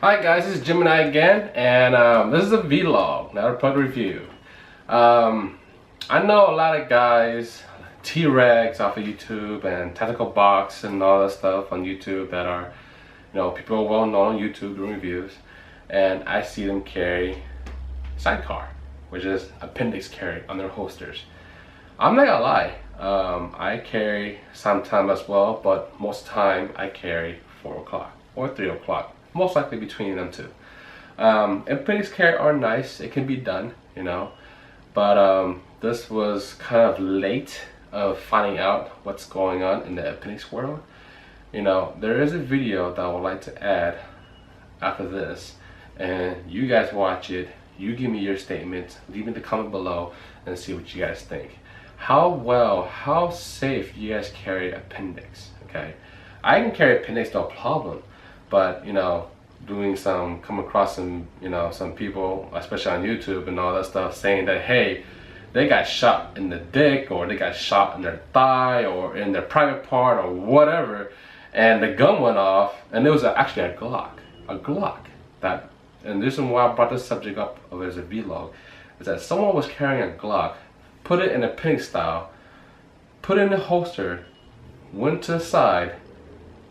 Hi guys, this is Gemini again, and this is a vlog, not a product review. I know a lot of guys, T-Rex off of YouTube and Tactical Box and all that stuff on YouTube that are, people are well known on YouTube doing reviews, and I see them carry sidecar, which is Appendix Carry on their holsters. I'm not gonna lie, I carry sometimes as well, but most time I carry 4 o'clock or 3 o'clock. Most likely between them two. Appendix carry are nice, it can be done, but this was kind of late of finding out what's going on in the appendix world. There is a video that I would like to add after this, and you guys watch it, you give me your statements, leave in the comment below and see what you guys think. How safe you guys carry appendix, okay? I can carry appendix, no problem. But come across some people, especially on YouTube and all that stuff, saying that hey, they got shot in the dick, or they got shot in their thigh, or in their private part, or whatever, and the gun went off, and it was actually a Glock. And the reason why I brought this subject up as a vlog is that someone was carrying a Glock, put it in a appendix style, put it in the holster, went to the side,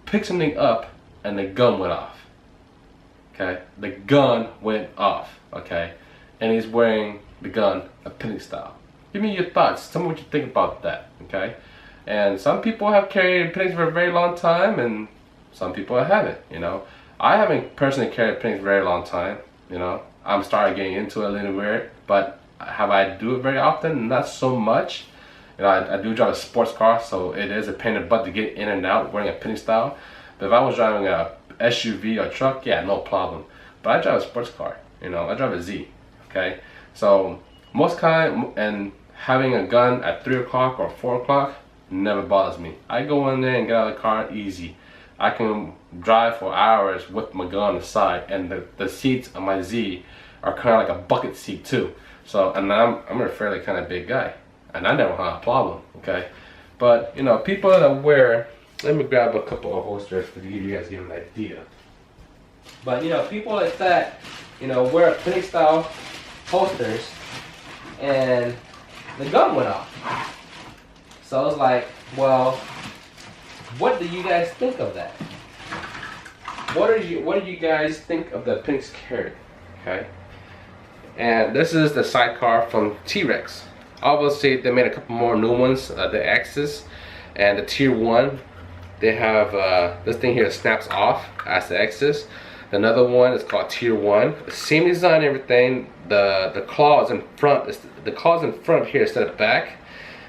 picked something up, and the gun went off. Okay, the gun went off. Okay, and he's wearing the gun appendix style. Give me your thoughts. Tell me what you think about that. Okay, and some people have carried appendix for a very long time, and some people haven't. I haven't personally carried appendix for a very long time. I'm starting getting into it a little bit, but have I do it very often? Not so much. I do drive a sports car, so it is a pain in the butt to get in and out wearing appendix style. But if I was driving a SUV or truck, yeah, no problem. But I drive a sports car, I drive a Z, okay? So and having a gun at 3 o'clock or 4 o'clock never bothers me. I go in there and get out of the car easy. I can drive for hours with my gun on the side, and the seats on my Z are kind of like a bucket seat too. So, and I'm a fairly kind of big guy, and I never had a problem, okay? But, people that wear, let me grab a couple of holsters to give you guys an idea. But people like that, wear appendix style holsters, and the gun went off. So I was like, well, what do you guys think of that? What do you guys think of the appendix carry? Okay. And this is the sidecar from T-Rex. Obviously, they made a couple more new ones, the Axis and the Tier 1. They have this thing here snaps off as the Axis. Another one is called Tier 1. The same design and everything. The claws in front here instead of the back,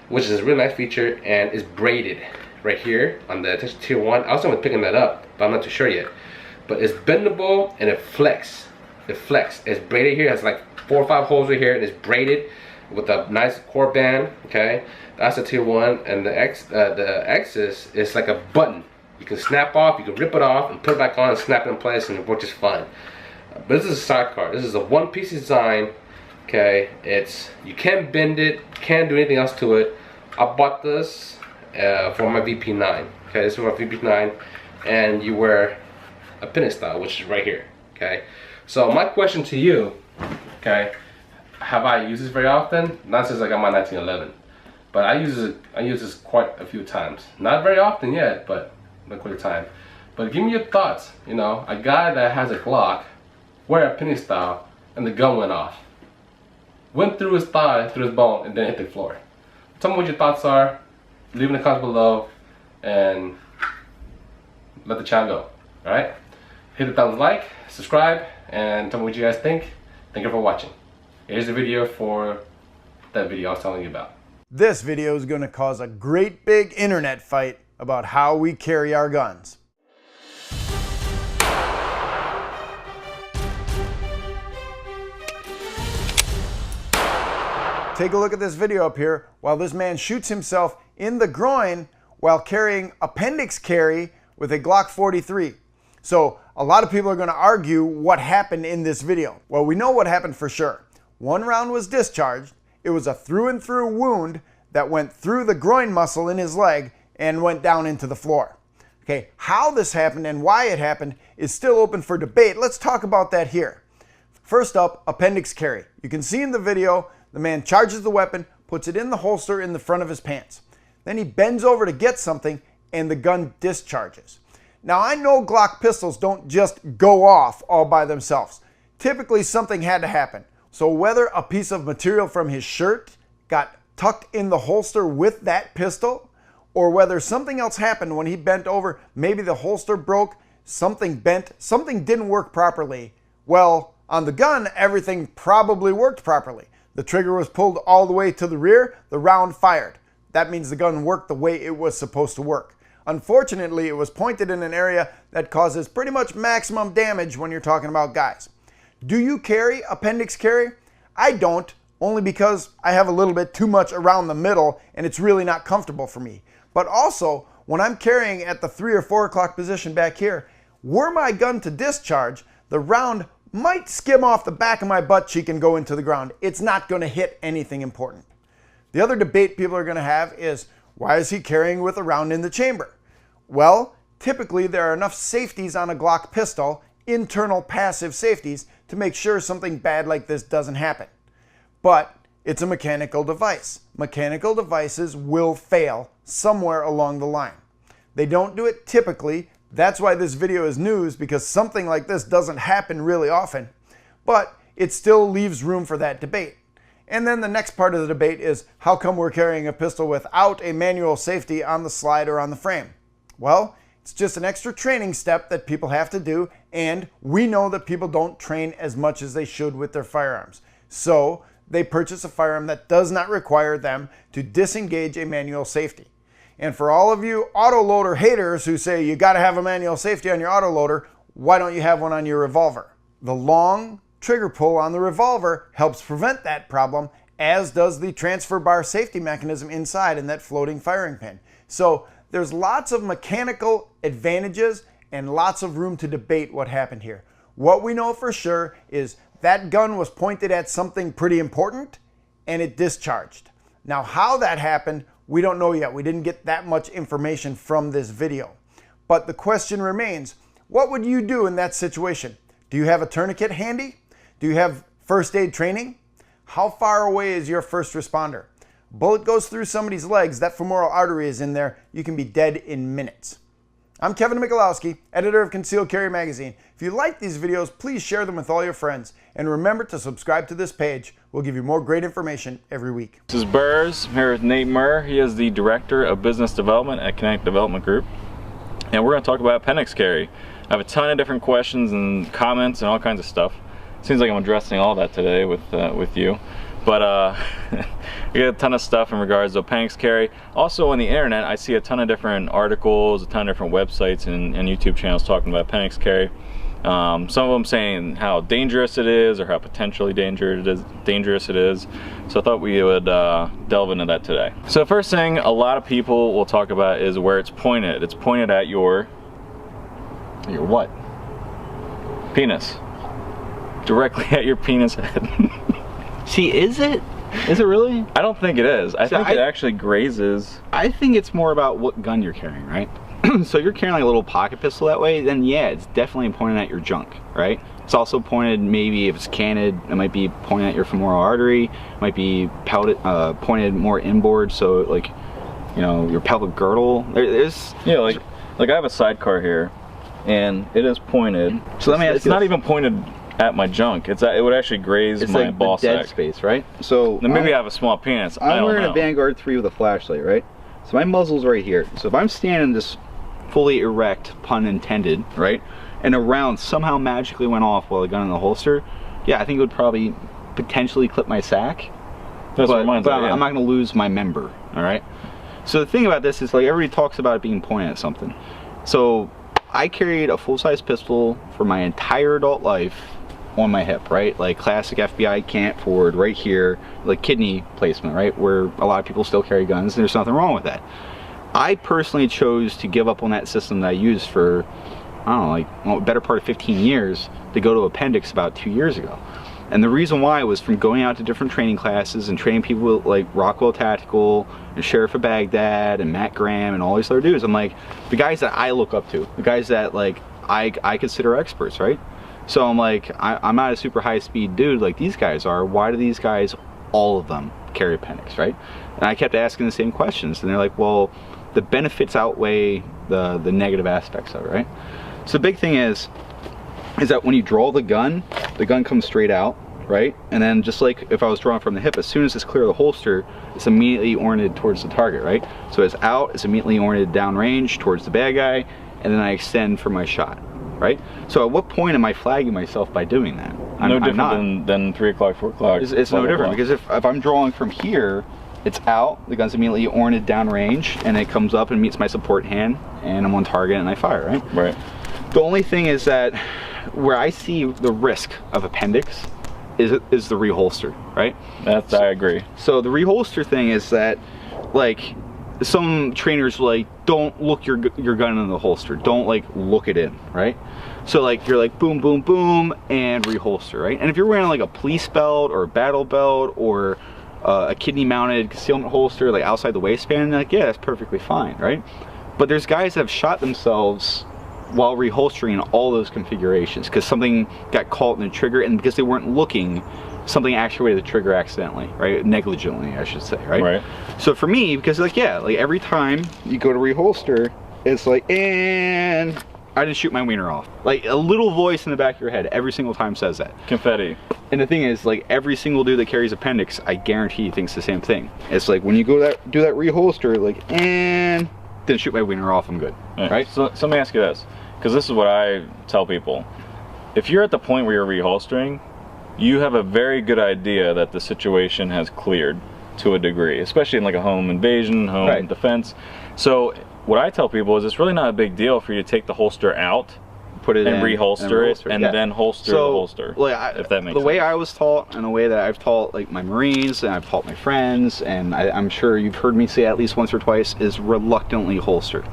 which is a really nice feature, and is braided right here on the Tier 1. I was going to picking that up, but I'm not too sure yet. But it's bendable and it flex. It's braided here. It has like 4 or 5 holes right here, and it's braided with a nice core band. Okay, that's the Tier 1, and the Axis is like a button. You can snap off, you can rip it off and put it back on and snap it in place, and it works just fine. But this is a sidecar. This is a one-piece design. Okay, you can't bend it, can't do anything else to it. I bought this for my VP9. Okay, this is my VP9, and you wear appendix style, which is right here. Okay, so my question to you, okay, have I used this very often? Not since I got my 1911, but I use this quite a few times. Not very often yet, but a quick time. But give me your thoughts. A guy that has a Glock, wear appendix style, and the gun went off. Went through his thigh, through his bone, and then hit the floor. Tell me what your thoughts are. Leave in the comments below, and let the channel go. All right? Hit the thumbs like, subscribe, and tell me what you guys think. Thank you for watching. Here's the video for that video I was telling you about. This video is going to cause a great big internet fight about how we carry our guns. Take a look at this video up here while this man shoots himself in the groin while carrying appendix carry with a Glock 43. So a lot of people are going to argue what happened in this video. Well, we know what happened for sure. 1 round was discharged. It was a through and through wound that went through the groin muscle in his leg and went down into the floor. Okay, how this happened and why it happened is still open for debate. Let's talk about that here. First up, appendix carry. You can see in the video, the man charges the weapon, puts it in the holster in the front of his pants. Then he bends over to get something and the gun discharges. Now I know Glock pistols don't just go off all by themselves. Typically something had to happen. So whether a piece of material from his shirt got tucked in the holster with that pistol, or whether something else happened when he bent over, maybe the holster broke, something bent, something didn't work properly. Well, on the gun, everything probably worked properly. The trigger was pulled all the way to the rear, the round fired. That means the gun worked the way it was supposed to work. Unfortunately, it was pointed in an area that causes pretty much maximum damage when you're talking about guys. Do you carry appendix carry? I don't, only because I have a little bit too much around the middle and it's really not comfortable for me. But also, when I'm carrying at the 3 or 4 o'clock position back here, were my gun to discharge, the round might skim off the back of my butt cheek and go into the ground. It's not going to hit anything important. The other debate people are going to have is, why is he carrying with a round in the chamber? Well, typically there are enough safeties on a Glock pistol, internal passive safeties, to make sure something bad like this doesn't happen. But it's a mechanical device. Mechanical devices will fail somewhere along the line. They don't do it typically. That's why this video is news, because something like this doesn't happen really often. But it still leaves room for that debate. And then the next part of the debate is, how come we're carrying a pistol without a manual safety on the slide or on the frame? Well, it's just an extra training step that people have to do, and we know that people don't train as much as they should with their firearms. So they purchase a firearm that does not require them to disengage a manual safety. And for all of you autoloader haters who say you got to have a manual safety on your autoloader, why don't you have one on your revolver? The long trigger pull on the revolver helps prevent that problem, as does the transfer bar safety mechanism inside in that floating firing pin. So there's lots of mechanical advantages and lots of room to debate what happened here. What we know for sure is that gun was pointed at something pretty important and it discharged. Now how that happened, we don't know yet. We didn't get that much information from this video. But the question remains, what would you do in that situation? Do you have a tourniquet handy? Do you have first aid training? How far away is your first responder? Bullet goes through somebody's legs, that femoral artery is in there, you can be dead in minutes. I'm Kevin Michalowski, editor of Concealed Carry Magazine. If you like these videos, please share them with all your friends. And remember to subscribe to this page. We'll give you more great information every week. This is Burrs. I'm here with Nate Murr. He is the Director of Business Development at Connect Development Group. And we're going to talk about appendix carry. I have a ton of different questions and comments and all kinds of stuff. Seems like I'm addressing all that today with you. But I get a ton of stuff in regards to appendix carry. Also on the internet, I see a ton of different articles, a ton of different websites and YouTube channels talking about appendix carry. Some of them saying how dangerous it is or how potentially dangerous it is. So I thought we would delve into that today. So the first thing a lot of people will talk about is where it's pointed. It's pointed at your what? Penis. Directly at your penis head. See, is it? Is it really? I don't think it is. I think it actually grazes. I think it's more about what gun you're carrying, right? So if you're carrying like a little pocket pistol that way, then yeah, it's definitely pointing at your junk, right? It's also pointed, maybe if it's canted, it might be pointing at your femoral artery, it might be pointed more inboard, so like, you know, your pelvic girdle. There's yeah, like I have a sidecar here, and it is pointed. So let me ask you, it's not even pointed at my junk. It would actually graze my like ball the dead sack. Space, right? So then maybe I have a small penis. I'm wearing a Vanguard 3 with a flashlight, right? So my muzzle's right here. So if I'm standing this fully erect, pun intended, right? And a round somehow magically went off while the gun in the holster, yeah, I think it would probably potentially clip my sack. That's what I'm not going to lose my member, all right? So the thing about this is, like, everybody talks about it being pointed at something. So I carried a full-size pistol for my entire adult life on my hip, right? Like classic FBI cant forward right here, like kidney placement, right? Where a lot of people still carry guns, and there's nothing wrong with that. I personally chose to give up on that system that I used for, I don't know, like, well, better part of 15 years to go to appendix about 2 years ago. And the reason why was from going out to different training classes and training people like Rockwell Tactical and Sheriff of Baghdad and Matt Graham and all these other dudes. I'm like, the guys that I look up to, the guys that like I consider experts, right? So I'm like, I'm not a super high speed dude like these guys are. Why do these guys, all of them, carry appendix, right? And I kept asking the same questions, and they're like, well, the benefits outweigh the negative aspects of it, right? So the big thing is that when you draw the gun comes straight out, right? And then just like if I was drawing from the hip, as soon as it's clear of the holster, it's immediately oriented towards the target, right? So it's out, it's immediately oriented downrange towards the bad guy, and then I extend for my shot, right? So at what point am I flagging myself by doing that? No different than 3 o'clock, 4 o'clock. It's no different, because if I'm drawing from here, it's out, the gun's immediately oriented downrange, and it comes up and meets my support hand, and I'm on target and I fire, right? Right. The only thing is that where I see the risk of appendix is the reholster, right? I agree. So the reholster thing is that, like, some trainers like, don't look your gun in the holster, don't like look it in, right? So like you're like boom boom boom and reholster, right? And if you're wearing like a police belt or a battle belt or a kidney mounted concealment holster like outside the waistband, like, yeah, that's perfectly fine, right? But there's guys that have shot themselves while reholstering all those configurations because something got caught in the trigger, and because they weren't looking, something actuated the trigger accidentally, right? Negligently, I should say, right? Right. So for me, because like, yeah, like every time you go to reholster, it's like, and I didn't shoot my wiener off. Like a little voice in the back of your head every single time says that. Confetti. And the thing is, like every single dude that carries appendix, I guarantee thinks the same thing. It's like when you go do that reholster, like, and didn't shoot my wiener off, I'm good, right? So let me ask you this, because this is what I tell people. If you're at the point where you're reholstering, you have a very good idea that the situation has cleared to a degree, especially in like a home invasion, home defense. So what I tell people is it's really not a big deal for you to take the holster out, put it in, reholster it, and then holster the holster. Like, if that makes sense. The way I was taught, and the way that I've taught like my Marines, and I've taught my friends, and I'm sure you've heard me say at least once or twice, is reluctantly holster.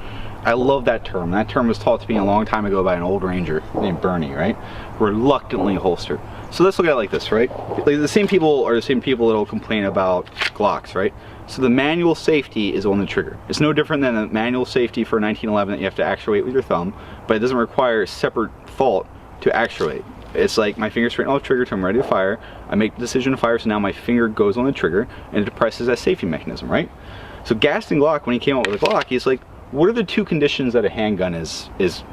I love that term. That term was taught to me a long time ago by an old ranger named Bernie, right? Reluctantly holster. So let's look at it like this, right? Like the same people are the same people that will complain about Glocks, right? So the manual safety is on the trigger. It's no different than a manual safety for 1911 that you have to actuate with your thumb, but it doesn't require a separate fault to actuate. It's like my finger straight on the trigger till I'm ready to fire. I make the decision to fire, so now my finger goes on the trigger and it depresses that safety mechanism, right? So Gaston Glock, when he came out with a Glock, he's like, what are the two conditions that a handgun is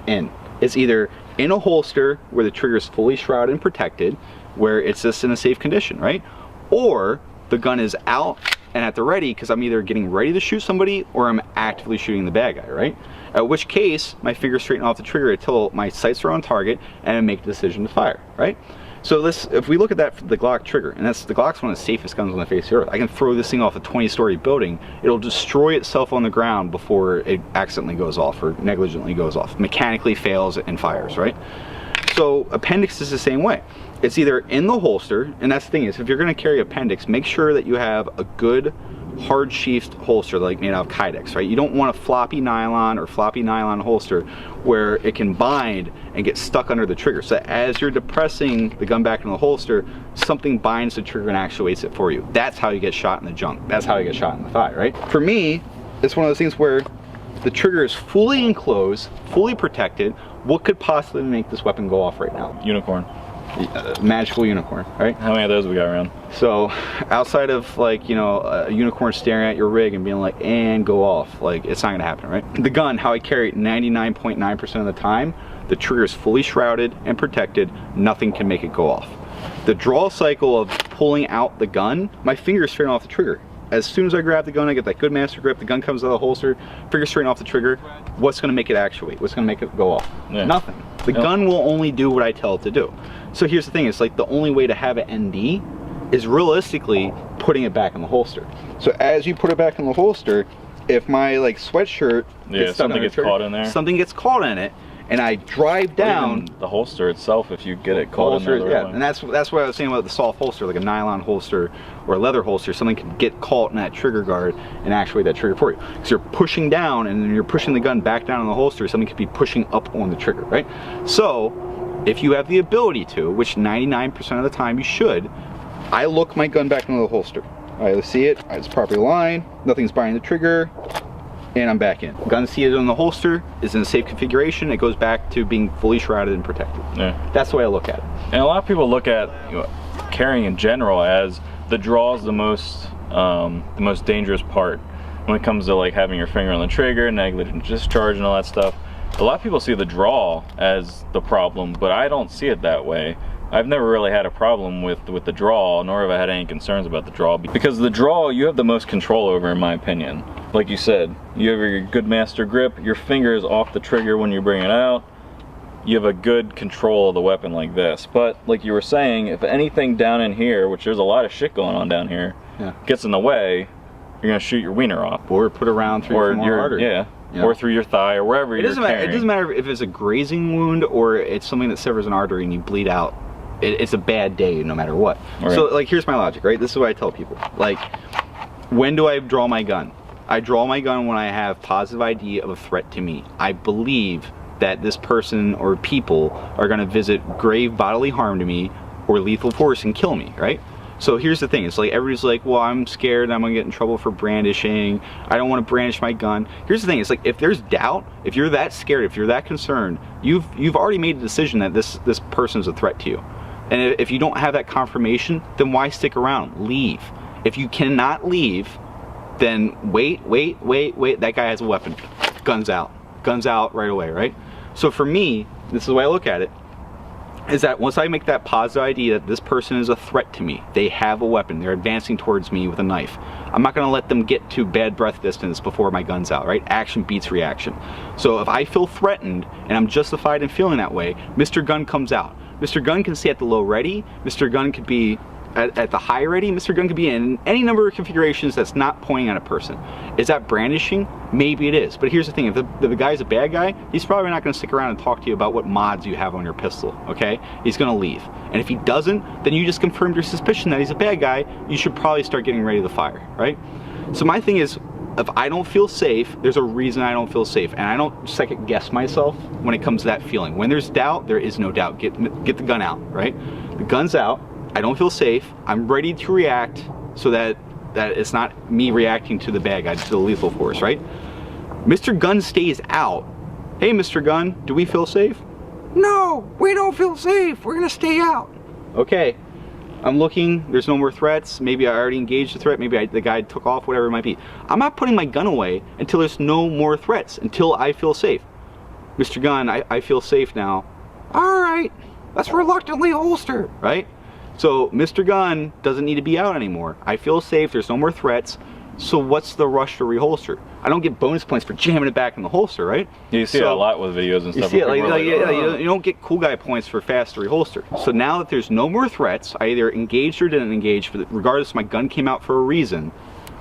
in? It's either in a holster where the trigger is fully shrouded and protected, where it's just in a safe condition, right? Or the gun is out and at the ready because I'm either getting ready to shoot somebody or I'm actively shooting the bad guy, right? At which case, my finger's straighten off the trigger until my sights are on target and I make the decision to fire, right? So if we look at that for the Glock trigger, and the Glock's one of the safest guns on the face of the earth. I can throw this thing off a 20-story building. It'll destroy itself on the ground before it accidentally goes off or negligently goes off, mechanically fails and fires, right? So appendix is the same way. It's either in the holster, and that's the thing is, if you're gonna carry appendix, make sure that you have a good hard sheathed holster like made out of Kydex, right? You don't want a floppy nylon or floppy nylon holster where it can bind and get stuck under the trigger. So as you're depressing the gun back into the holster, something binds the trigger and actuates it for you. That's how you get shot in the junk. That's how you get shot in the thigh, right? For me, it's one of those things where the trigger is fully enclosed, fully protected. What could possibly make this weapon go off right now? Unicorn. Magical unicorn, right? How many of those we got around? So outside of like, you know, a unicorn staring at your rig and being like, and go off, like it's not gonna happen, right? The gun, how I carry it 99.9% of the time, the trigger is fully shrouded and protected. Nothing can make it go off. The draw cycle of pulling out the gun, my finger is straight off the trigger. As soon as I grab the gun, I get that good master grip, the gun comes out of the holster, finger straight off the trigger. What's gonna make it actuate? What's gonna make it go off? Yeah. Nothing. The gun will only do what I tell it to do. So here's the thing, it's like the only way to have it ND is realistically putting it back in the holster. So as you put it back in the holster, if my like sweatshirt gets something gets caught in there. Something gets caught in it, and I drive down the holster itself if you get it caught in there. Yeah, and that's what I was saying about the soft holster, like a nylon holster or a leather holster. Something can get caught in that trigger guard and actuate that trigger for you. Because you're pushing down and then you're pushing the gun back down in the holster, something could be pushing up on the trigger, right? So if you have the ability to, which 99% of the time you should, I look my gun back into the holster. All right, let's see it. It's properly aligned. Nothing's binding the trigger. And I'm back in. Gun seated in the holster is in a safe configuration. It goes back to being fully shrouded and protected. Yeah. That's the way I look at it. And a lot of people look at carrying in general as the draw is the most dangerous part when it comes to like having your finger on the trigger, negligent discharge, and all that stuff. A lot of people see the draw as the problem, but I don't see it that way. I've never really had a problem with the draw, nor have I had any concerns about the draw, because the draw you have the most control over, in my opinion. Like you said, you have your good master grip, your finger is off the trigger when you bring it out, you have a good control of the weapon like this. But like you were saying, if anything down in here, which there's a lot of shit going on down here, gets in the way, you're gonna shoot your wiener off. Or put around through your artery. Yeah. Or through your thigh, or wherever you're carrying. It doesn't matter if it's a grazing wound or it's something that severs an artery and you bleed out. It's a bad day no matter what. Right. So like, here's my logic, right? This is what I tell people. Like, when do I draw my gun? I draw my gun when I have positive ID of a threat to me. I believe that this person or people are gonna visit grave bodily harm to me or lethal force and kill me, right? So here's the thing, it's like everybody's like, well, I'm scared I'm gonna get in trouble for brandishing, I don't want to brandish my gun. Here's the thing, it's like, if there's doubt, if you're that scared, if you're that concerned, you've already made a decision that this person's a threat to you. And if you don't have that confirmation, then why stick around? Leave. If you cannot leave, then wait, that guy has a weapon. Guns out right away, right? So for me, this is the way I look at it, is that once I make that positive ID that this person is a threat to me, they have a weapon, they're advancing towards me with a knife, I'm not gonna let them get to bad breath distance before my gun's out, right? Action beats reaction. So if I feel threatened and I'm justified in feeling that way, Mr. Gun comes out. Mr. Gun can stay at the low ready, Mr. Gun could be at the high ready, Mr. Gun could be in any number of configurations that's not pointing at a person. Is that brandishing? Maybe it is. But here's the thing, if the guy's a bad guy, he's probably not gonna stick around and talk to you about what mods you have on your pistol, okay? He's gonna leave. And if he doesn't, then you just confirmed your suspicion that he's a bad guy, you should probably start getting ready to fire, right? So my thing is, if I don't feel safe, there's a reason I don't feel safe, and I don't second guess myself when it comes to that feeling. When there's doubt, there is no doubt. Get the gun out, right? The gun's out, I don't feel safe, I'm ready to react so that it's not me reacting to the bad guy, to the lethal force, right? Mr. Gun stays out. Hey, Mr. Gun, do we feel safe? No, we don't feel safe, we're gonna stay out. Okay. I'm looking, there's no more threats, maybe I already engaged the threat, maybe the guy took off, whatever it might be. I'm not putting my gun away until there's no more threats, until I feel safe. Mr. Gun, I feel safe now. All right, let's reluctantly holster, right? So Mr. Gun doesn't need to be out anymore. I feel safe, there's no more threats, so what's the rush to reholster? I don't get bonus points for jamming it back in the holster, right? You see it a lot with videos and stuff. You see it, you don't get cool guy points for fast to reholster. So now that there's no more threats, I either engaged or didn't engage, regardless, my gun came out for a reason.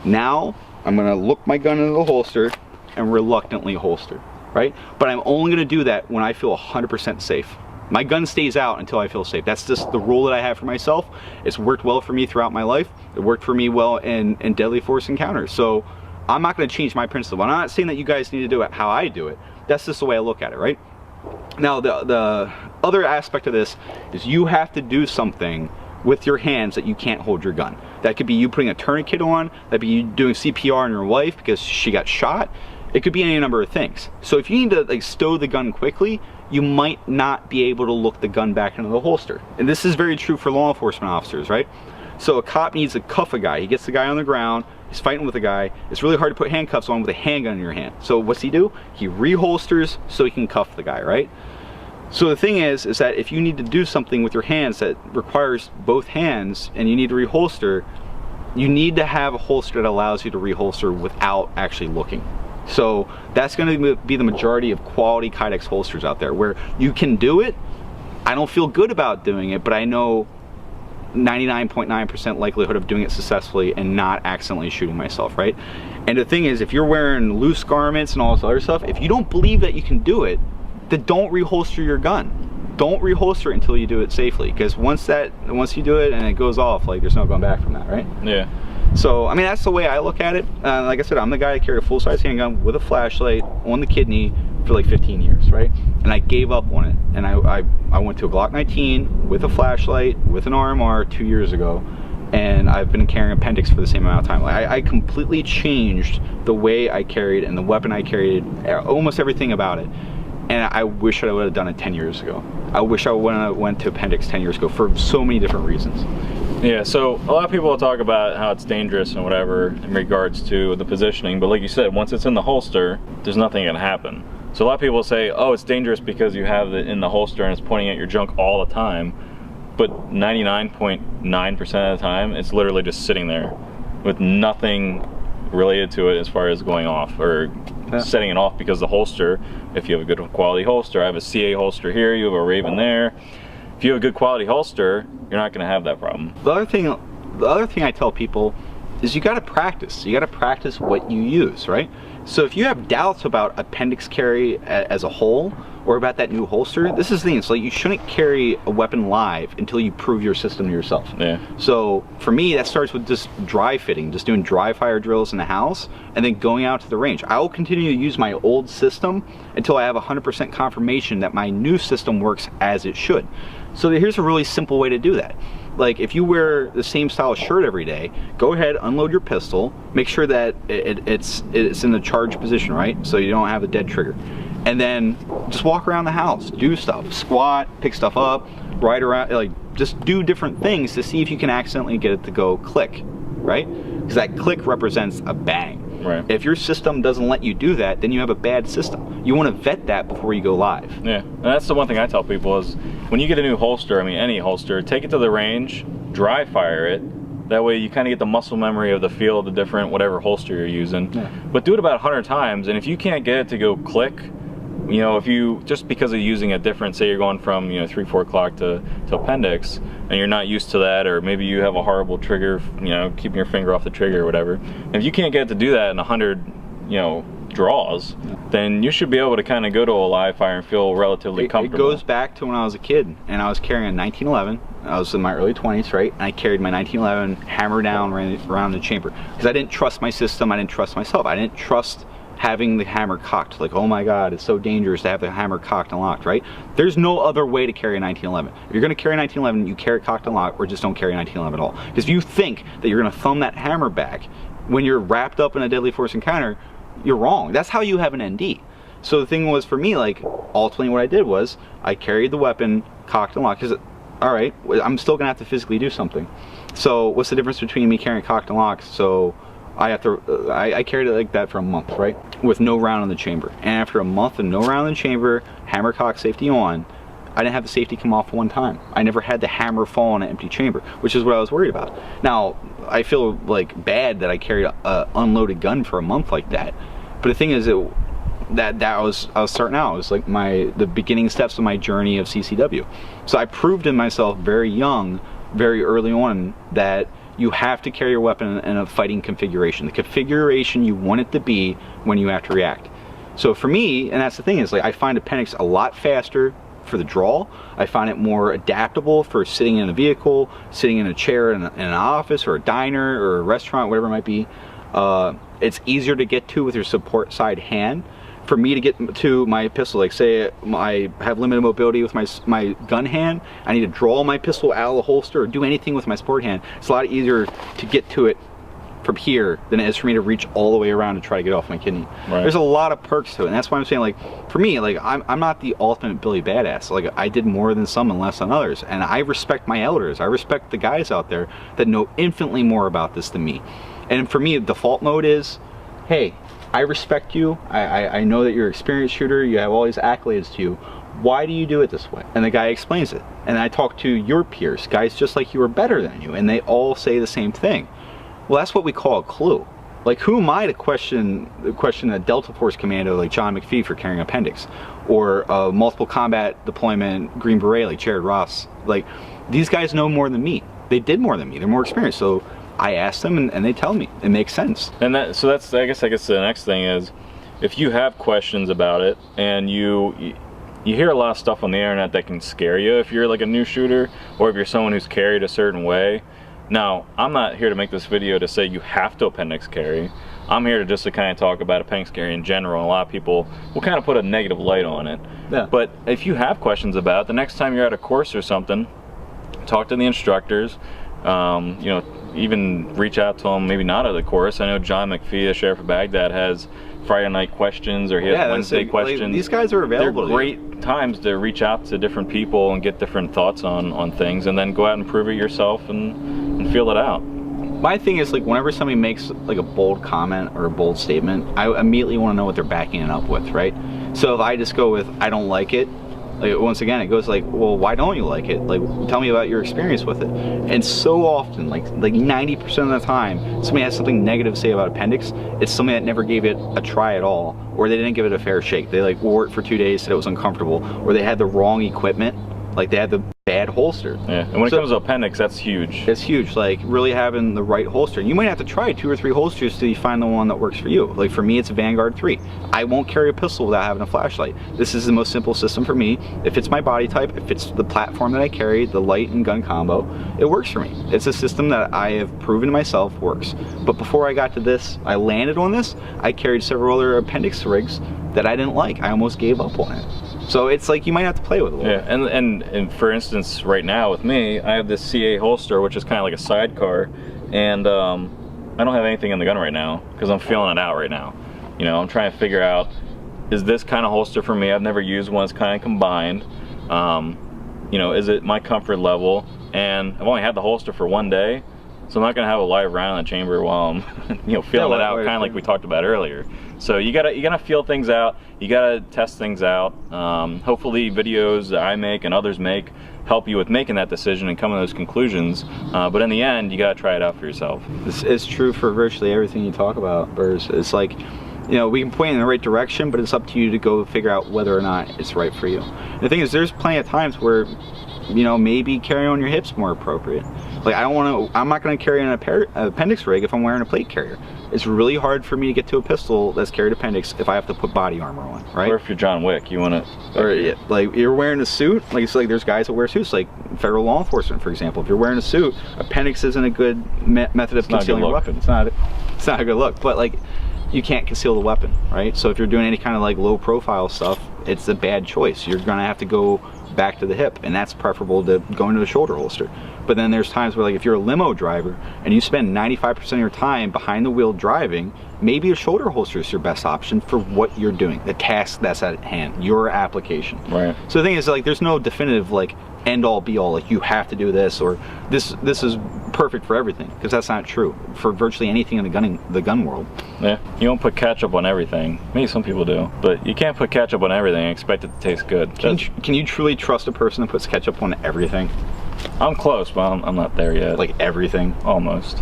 Now I'm gonna look my gun into the holster and reluctantly holster, right? But I'm only gonna do that when I feel 100% safe. My gun stays out until I feel safe. That's just the rule that I have for myself. It's worked well for me throughout my life. It worked for me well in deadly force encounters. So I'm not gonna change my principle. I'm not saying that you guys need to do it how I do it. That's just the way I look at it, right? Now, the other aspect of this is you have to do something with your hands that you can't hold your gun. That could be you putting a tourniquet on, that'd be you doing CPR on your wife because she got shot. It could be any number of things. So if you need to like stow the gun quickly, you might not be able to look the gun back into the holster. And this is very true for law enforcement officers, right? So a cop needs to cuff a guy. He gets the guy on the ground, he's fighting with a guy. It's really hard to put handcuffs on with a handgun in your hand. So what's he do? He reholsters so he can cuff the guy, right? So the thing is that if you need to do something with your hands that requires both hands and you need to reholster, you need to have a holster that allows you to reholster without actually looking. So that's going to be the majority of quality Kydex holsters out there where you can do it. I don't feel good about doing it, but I know 99.9% likelihood of doing it successfully and not accidentally shooting myself, right? And the thing is, if you're wearing loose garments and all this other stuff, if you don't believe that you can do it, then don't reholster your gun. Don't reholster until you do it safely, because once you do it and it goes off, like there's no going back from that, right? Yeah. So, I mean, that's the way I look at it. Like I said, I'm the guy that carry a full-size handgun with a flashlight on the kidney, for like 15 years, right? And I gave up on it, and I went to a Glock 19 with a flashlight, with an RMR 2 years ago, and I've been carrying Appendix for the same amount of time. Like, I completely changed the way I carried and the weapon I carried, almost everything about it. And I wish I would have done it 10 years ago. I wish I went to Appendix 10 years ago for so many different reasons. Yeah, so a lot of people will talk about how it's dangerous and whatever in regards to the positioning, but like you said, once it's in the holster, there's nothing gonna happen. So a lot of people say, oh, it's dangerous because you have it in the holster and it's pointing at your junk all the time, but 99.9% of the time, it's literally just sitting there with nothing related to it as far as going off or setting it off, because the holster, if you have a good quality holster, I have a CA holster here, you have a Raven there. If you have a good quality holster, you're not going to have that problem. The other thing I tell people is you got to practice. You got to practice what you use, right? So if you have doubts about Appendix Carry as a whole, or about that new holster, this is the thing. It's like you shouldn't carry a weapon live until you prove your system to yourself. Yeah. So for me, that starts with just dry fitting, just doing dry fire drills in the house, and then going out to the range. I will continue to use my old system until I have 100% confirmation that my new system works as it should. So here's a really simple way to do that. Like, if you wear the same style shirt every day, go ahead, unload your pistol, make sure that it's in the charge position, right? So you don't have a dead trigger. And then just walk around the house, do stuff, squat, pick stuff up, ride around, like just do different things to see if you can accidentally get it to go click, right? Because that click represents a bang. Right. If your system doesn't let you do that, then you have a bad system. You want to vet that before you go live. Yeah, and that's the one thing I tell people is when you get a new holster, I mean any holster, take it to the range, dry fire it. That way you kind of get the muscle memory of the feel of the different whatever holster you're using. Yeah. But do it about 100 times, and if you can't get it to go click, you know, if you, just because of using a different, say you're going from, you know, 3/4 clock to Appendix, and you're not used to that, or maybe you have a horrible trigger, you know, keeping your finger off the trigger or whatever. And if you can't get it to do that in 100, you know, draws, then you should be able to kind of go to a live fire and feel relatively comfortable. It goes back to when I was a kid, and I was carrying a 1911. I was in my early 20s, right? And I carried my 1911 hammer down around the chamber because I didn't trust my system. I didn't trust myself. I didn't trust having the hammer cocked. Like, oh my God, it's so dangerous to have the hammer cocked and locked, right? There's no other way to carry a 1911. If you're gonna carry a 1911, you carry it cocked and locked, or just don't carry a 1911 at all. Because if you think that you're gonna thumb that hammer back when you're wrapped up in a deadly force encounter, you're wrong. That's how you have an ND. So the thing was, for me, like, ultimately what I did was I carried the weapon cocked and locked, because, all right, I'm still gonna have to physically do something. So what's the difference between me carrying cocked and locked? So I carried it like that for a month, right? With no round in the chamber. And after a month of no round in the chamber, hammer cock safety on, I didn't have the safety come off one time. I never had the hammer fall in an empty chamber, which is what I was worried about. Now, I feel like bad that I carried an unloaded gun for a month like that. But the thing is, I was starting out. It was like the beginning steps of my journey of CCW. So I proved in myself very young, very early on, that you have to carry your weapon in a fighting configuration. The configuration you want it to be when you have to react. So for me, and that's the thing, is like I find Appendix a lot faster for the draw. I find it more adaptable for sitting in a vehicle, sitting in a chair in an office or a diner or a restaurant, whatever it might be. It's easier to get to with your support side hand. For me to get to my pistol, like say I have limited mobility with my gun hand, I need to draw my pistol out of the holster or do anything with my sport hand. It's a lot easier to get to it from here than it is for me to reach all the way around to try to get off my kidney. Right. There's a lot of perks to it, and that's why I'm saying, like, for me, like, I'm not the ultimate Billy Badass. Like, I did more than some and less than others, and I respect my elders. I respect the guys out there that know infinitely more about this than me. And for me, the default mode is, hey, I respect you. I know that you're an experienced shooter. You have all these accolades to you. Why do you do it this way? And the guy explains it. And I talk to your peers, guys just like you or better than you, and they all say the same thing. Well, that's what we call a clue. Like, who am I to question a Delta Force commando like John McPhee for carrying Appendix, or a multiple combat deployment Green Beret like Jared Ross? Like, these guys know more than me. They did more than me. They're more experienced. So I ask them, and they tell me. It makes sense. And so that's I guess the next thing is, if you have questions about it and you hear a lot of stuff on the internet that can scare you if you're like a new shooter, or if you're someone who's carried a certain way. Now, I'm not here to make this video to say you have to Appendix carry. I'm here just to kind of talk about appendix carry in general. A lot of people will kind of put a negative light on it. Yeah. But if you have questions about it, the next time you're at a course or something, talk to the instructors. You know, even reach out to them, maybe not at the course. I know John McPhee, the sheriff of Baghdad, has Friday night questions, or he has Wednesday questions. Like, these guys are available. They're great times to reach out to different people and get different thoughts on things, and then go out and prove it yourself and feel it out. My thing is, like, whenever somebody makes like a bold comment or a bold statement, I immediately want to know what they're backing it up with, right? So if I just go with I don't like it, like, once again, it goes like, well, why don't you like it? Like, tell me about your experience with it. And so often, like 90% of the time, somebody has something negative to say about appendix. It's somebody that never gave it a try at all, or they didn't give it a fair shake. They like wore it for 2 days, said it was uncomfortable, or they had the wrong equipment, like they had the bad holster. Yeah, and when it comes to appendix, that's huge. It's huge, like really having the right holster. You might have to try 2 or 3 holsters till you find the one that works for you. Like for me, it's a Vanguard 3. I won't carry a pistol without having a flashlight. This is the most simple system for me. If it's my body type, if it's the platform that I carry, the light and gun combo, it works for me. It's a system that I have proven to myself works. But before I got to this, I landed on this, I carried several other appendix rigs that I didn't like. I almost gave up on it. So it's like you might have to play with it a little. Yeah, and for instance, right now with me, I have this CA holster, which is kind of like a sidecar, and I don't have anything in the gun right now because I'm feeling it out right now. You know, I'm trying to figure out, is this kind of holster for me? I've never used one that's kind of combined. You know, is it my comfort level? And I've only had the holster for 1 day, so I'm not gonna have a live round in the chamber while I'm, you know, feeling it out, kind of like we talked about earlier. So you gotta feel things out. You gotta test things out. Hopefully, videos that I make and others make help you with making that decision and coming to those conclusions. But in the end, you gotta try it out for yourself. This is true for virtually everything you talk about, Burrs. It's like, you know, we can point in the right direction, but it's up to you to go figure out whether or not it's right for you. The thing is, there's plenty of times where, you know, maybe carry on your hips more appropriate. Like I'm not gonna carry an appendix rig if I'm wearing a plate carrier. It's really hard for me to get to a pistol that's carried appendix if I have to put body armor on, right? Or if you're John Wick, you wanna... Or yeah, like you're wearing a suit, like it's like there's guys that wear suits, like federal law enforcement, for example. If you're wearing a suit, appendix isn't a good method of concealing your weapon. It's not a good look, but like, you can't conceal the weapon, right? So if you're doing any kind of like low profile stuff, it's a bad choice. You're gonna have to go back to the hip, and that's preferable to going to the shoulder holster. But then there's times where, like, if you're a limo driver and you spend 95% of your time behind the wheel driving, maybe a shoulder holster is your best option for what you're doing, the task that's at hand, your application. Right. So the thing is, like, there's no definitive like end all be all, like you have to do this or this is perfect for everything, because that's not true for virtually anything in the gun world. Yeah, you don't put ketchup on everything. Maybe some people do, but you can't put ketchup on everything and expect it to taste good. Can you truly trust a person that puts ketchup on everything? I'm close, but I'm not there yet. Like everything? Almost.